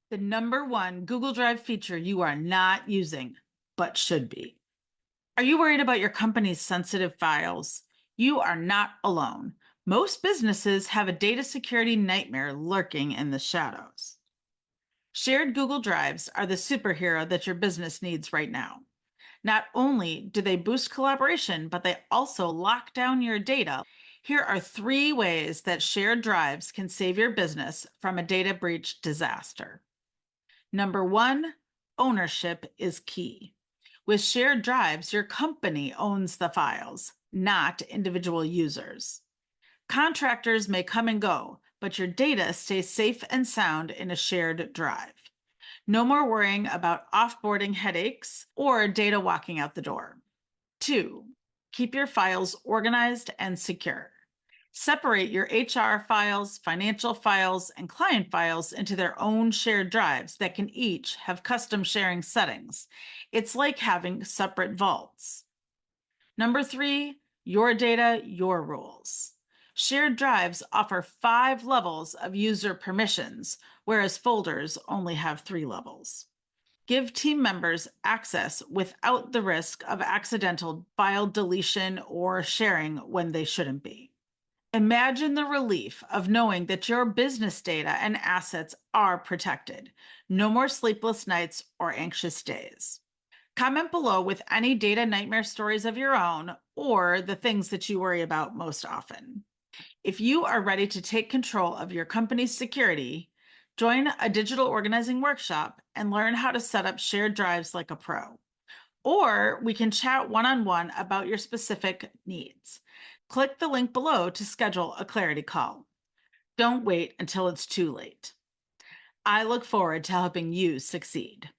The number one Google Drive feature you are not using, but should be. Are you worried about your company's sensitive files? You are not alone. Most businesses have a data security nightmare lurking in the shadows. Shared Google Drives are the superhero that your business needs right now. Not only do they boost collaboration, but they also lock down your data. Here are 3 ways that shared drives can save your business from a data breach disaster. Number 1, ownership is key. With shared drives, your company owns the files, not individual users. Contractors may come and go, but your data stays safe and sound in a shared drive. No more worrying about offboarding headaches or data walking out the door. 2, keep your files organized and secure. Separate your HR files, financial files, and client files into their own shared drives that can each have custom sharing settings. It's like having separate vaults. Number 3, your data, your rules. Shared drives offer 5 levels of user permissions, whereas folders only have 3 levels. Give team members access without the risk of accidental file deletion or sharing when they shouldn't be. Imagine the relief of knowing that your business data and assets are protected. No more sleepless nights or anxious days. Comment below with any data nightmare stories of your own or the things that you worry about most often. If you are ready to take control of your company's security, join a digital organizing workshop and learn how to set up shared drives like a pro. Or we can chat one-on-one about your specific needs. Click the link below to schedule a clarity call. Don't wait until it's too late. I look forward to helping you succeed.